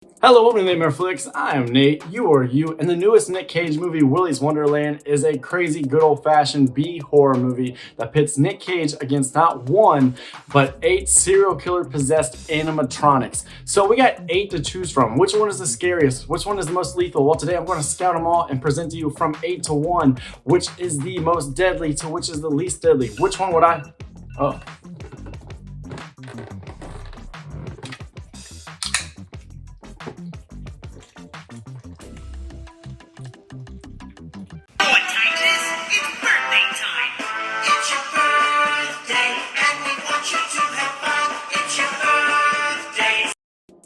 Hello, welcome to natemareflix. I am Nate, you are you, and the newest Nic Cage movie, Willy's Wonderland, is a crazy, good old-fashioned B-horror movie that pits Nic Cage against not one, but 8 serial killer-possessed animatronics. So we got 8 to choose from. Which one is the scariest? Which one is the most lethal? Well, today I'm going to scout them all and present to you from 8 to 1, which is the most deadly to which is the least deadly. Which one would I... Oh.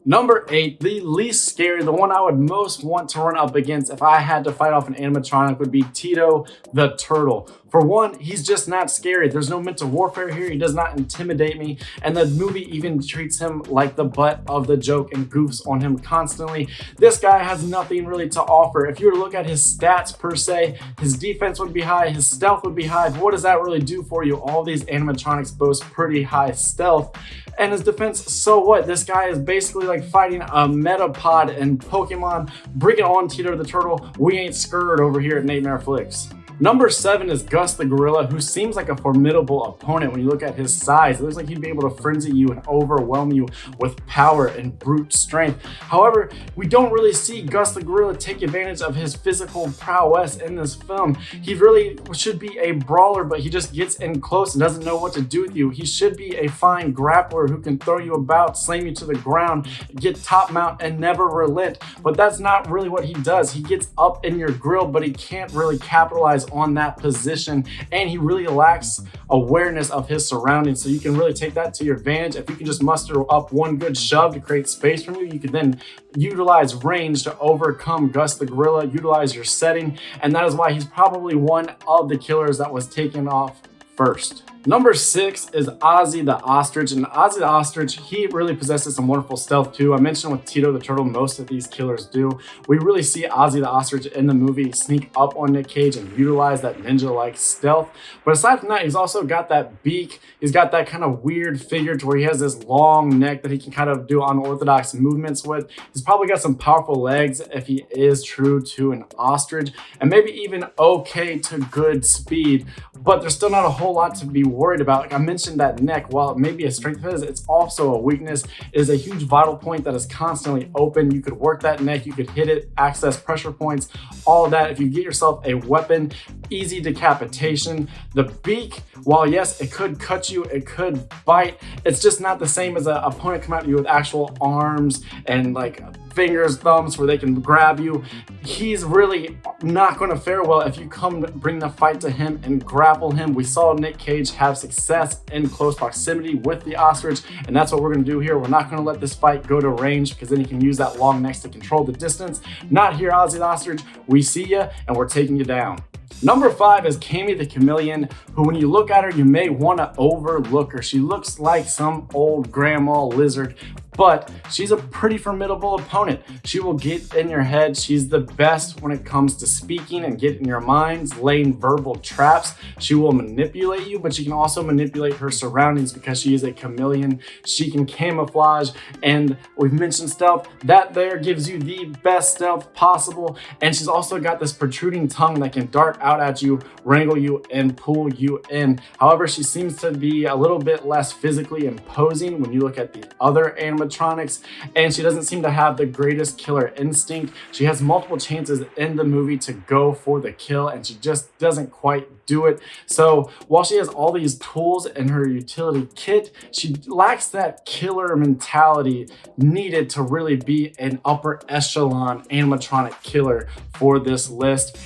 Number 8, the least scary, the one I would most want to run up against if I had to fight off an animatronic would be Toto the Turtle. For one, he's just not scary. There's no mental warfare here. He does not intimidate me. And the movie even treats him like the butt of the joke and goofs on him constantly. This guy has nothing really to offer. If you were to look at his stats per se, his defense would be high, his stealth would be high. But what does that really do for you? All these animatronics boast pretty high stealth. And his defense, so what? This guy is basically like fighting a Metapod in Pokemon. Bring it on, Toto the Turtle. We ain't scared over here at natemareflix. Number 7 is Gus the Gorilla, who seems like a formidable opponent when you look at his size. It looks like he'd be able to frenzy you and overwhelm you with power and brute strength. However, we don't really see Gus the Gorilla take advantage of his physical prowess in this film. He really should be a brawler, but he just gets in close and doesn't know what to do with you. He should be a fine grappler who can throw you about, slam you to the ground, get top mount, and never relent. But that's not really what he does. He gets up in your grill, but he can't really capitalize on that position, and he really lacks awareness of his surroundings, so you can really take that to your advantage. If you can just muster up one good shove to create space from you, you can then utilize range to overcome Gus the Gorilla, utilize your setting, and that is why he's probably one of the killers that was taken off first. Number 6 is Ozzy the Ostrich, and Ozzy the Ostrich, he really possesses some wonderful stealth too. I mentioned with Toto the Turtle, most of these killers do. We really see Ozzy the Ostrich in the movie sneak up on Nic Cage and utilize that ninja-like stealth. But aside from that, he's also got that beak. He's got that kind of weird figure to where he has this long neck that he can kind of do unorthodox movements with. He's probably got some powerful legs if he is true to an ostrich, and maybe even okay to good speed, but there's still not a whole lot to be worried about. Like I mentioned, that neck, while it may be a strength of his, it's also a weakness. It is a huge vital point that is constantly open. You could work that neck, you could hit it, access pressure points, all of that. If you get yourself a weapon, easy decapitation. The beak, while yes, it could cut you, it could bite, it's just not the same as an opponent come at you with actual arms and like fingers, thumbs, where they can grab you. He's really not going to fare well if you come bring the fight to him and grapple him. We saw Nic Cage have success in close proximity with the ostrich, and that's what we're going to do here. We're not going to let this fight go to range, because then he can use that long neck to control the distance. Not here, Ozzy the Ostrich. We see you, and we're taking you down. Number 5 is Kimmy the Chameleon, who when you look at her, you may want to overlook her. She looks like some old grandma lizard, but she's a pretty formidable opponent. She will get in your head. She's the best when it comes to speaking and get in your minds, laying verbal traps. She will manipulate you, but she can also manipulate her surroundings because she is a chameleon. She can camouflage, and we've mentioned stealth. That there gives you the best stealth possible, and she's also got this protruding tongue that can dart out at you, wrangle you, and pull you in. However, she seems to be a little bit less physically imposing when you look at the other animatronics, and she doesn't seem to have the greatest killer instinct. She has multiple chances in the movie to go for the kill, and she just doesn't quite do it. So while she has all these tools in her utility kit, she lacks that killer mentality needed to really be an upper echelon animatronic killer for this list.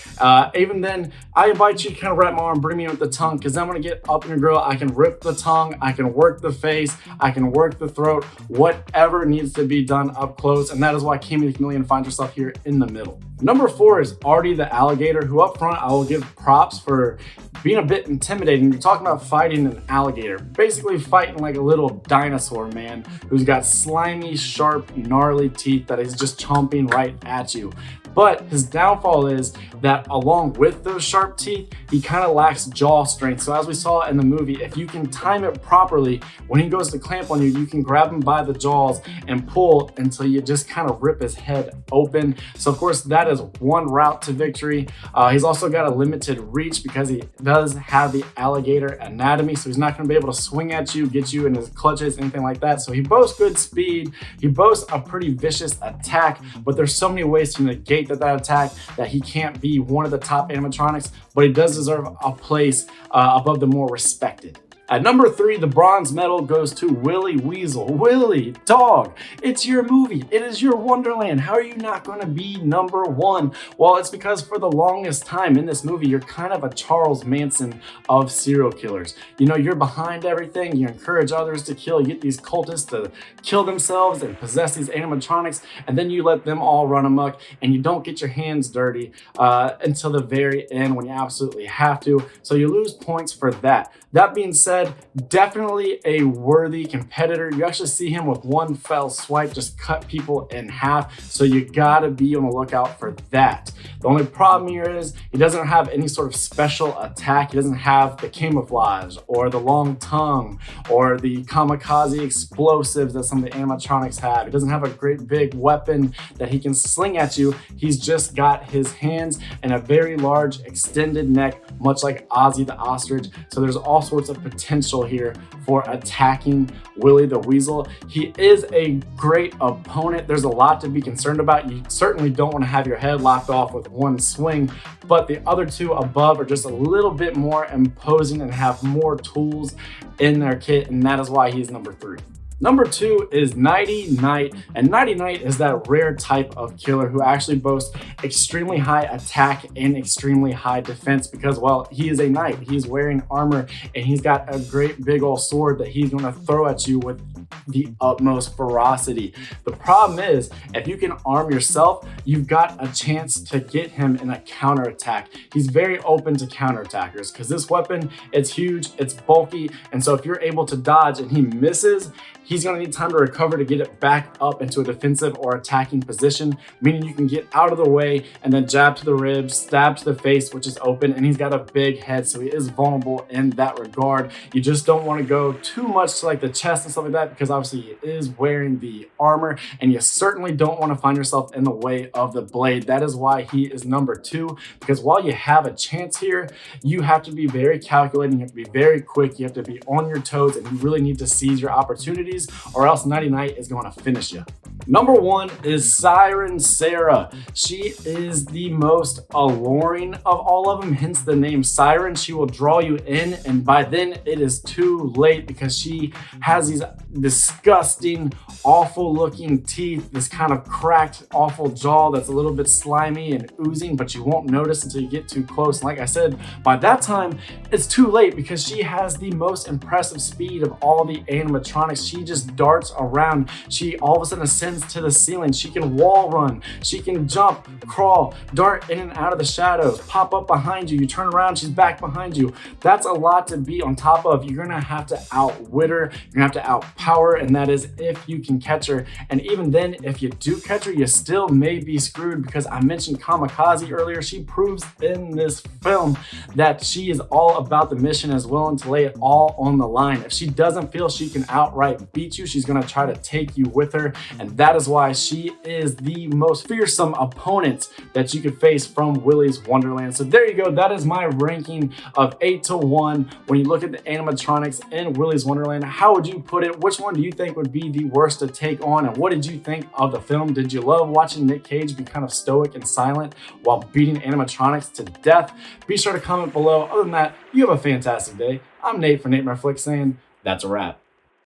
Even then, I invite you to kind of wrap my arm, bring me in with the tongue, because I'm going to get up in your grill. I can rip the tongue, I can work the face, I can work the throat, whatever needs to be done up close, and that is why Kimmy the Chameleon finds herself here in the middle. Number 4 is Artie the Alligator, who up front I will give props for being a bit intimidating. You're talking about fighting an alligator, basically fighting like a little dinosaur man who's got slimy, sharp, gnarly teeth that is just chomping right at you. But his downfall is that along with those sharp teeth, he kind of lacks jaw strength. So as we saw in the movie, if you can time it properly, when he goes to clamp on you, you can grab him by the jaws and pull until you just kind of rip his head open. So of course, that is one route to victory. He's also got a limited reach because he does have the alligator anatomy. So he's not going to be able to swing at you, get you in his clutches, anything like that. So he boasts good speed. He boasts a pretty vicious attack, but there's so many ways to negate that attack that he can't be one of the top animatronics, but he does deserve a place above the more respected. At number 3, the bronze medal goes to Willy Weasel. Willy, dog, it's your movie. It is your Wonderland. How are you not going to be number 1? Well, it's because for the longest time in this movie, you're kind of a Charles Manson of serial killers. You know, you're behind everything. You encourage others to kill. You get these cultists to kill themselves and possess these animatronics, and then you let them all run amok, and you don't get your hands dirty until the very end when you absolutely have to. So you lose points for that. That being said, definitely a worthy competitor. You actually see him with one fell swipe just cut people in half, so you gotta be on the lookout for that. The only problem here is he doesn't have any sort of special attack. He doesn't have the camouflage or the long tongue or the kamikaze explosives that some of the animatronics have. He doesn't have a great big weapon that he can sling at you. He's just got his hands and a very large extended neck, much like Ozzy the Ostrich. So there's all sorts of potential here for attacking Willy the Weasel. He is a great opponent. There's a lot to be concerned about. You certainly don't want to have your head lopped off with one swing, but the other two above are just a little bit more imposing and have more tools in their kit, and that is why he's number 3. Number 2 is Nighty Night, and Nighty Night is that rare type of killer who actually boasts extremely high attack and extremely high defense because, well, he is a knight. He's wearing armor, and he's got a great big old sword that he's going to throw at you with the utmost ferocity. The problem is, if you can arm yourself, you've got a chance to get him in a counterattack. He's very open to counterattackers because this weapon, it's huge, it's bulky, and so if you're able to dodge and he misses, he's going to need time to recover to get it back up into a defensive or attacking position, meaning you can get out of the way and then jab to the ribs, stab to the face, which is open, and he's got a big head, so he is vulnerable in that regard. You just don't want to go too much to like the chest and stuff like that because obviously he is wearing the armor, and you certainly don't want to find yourself in the way of the blade. That is why he is number 2, because while you have a chance here, you have to be very calculating, you have to be very quick, you have to be on your toes, and you really need to seize your opportunities, or else Nighty Night is going to finish you. Number 1 is Siren Sarah. She is the most alluring of all of them, hence the name Siren. She will draw you in, and by then it is too late because she has these disgusting, awful looking teeth, this kind of cracked, awful jaw that's a little bit slimy and oozing, but you won't notice until you get too close. And like I said, by that time, it's too late because she has the most impressive speed of all the animatronics. She just darts around. She all of a sudden ascends to the ceiling. She can wall run. She can jump, crawl, dart in and out of the shadows, pop up behind you. You turn around, she's back behind you. That's a lot to be on top of. You're going to have to outwit her. You're going to have to outpower her, and that is if you can catch her. And even then, if you do catch her, you still may be screwed because I mentioned kamikaze earlier. She proves in this film that she is all about the mission, as willing to lay it all on the line. If she doesn't feel she can outright beat you, she's going to try to take you with her, and that is why she is the most fearsome opponent that you could face from Willy's Wonderland. So there you go. That is my ranking of 8 to 1. When you look at the animatronics in Willy's Wonderland, how would you put it? Which one do you think would be the worst to take on, and what did you think of the film? Did you love watching Nic Cage be kind of stoic and silent while beating animatronics to death? Be sure to comment below. Other than that, you have a fantastic day. I'm Nate for natemareflix saying that's a wrap.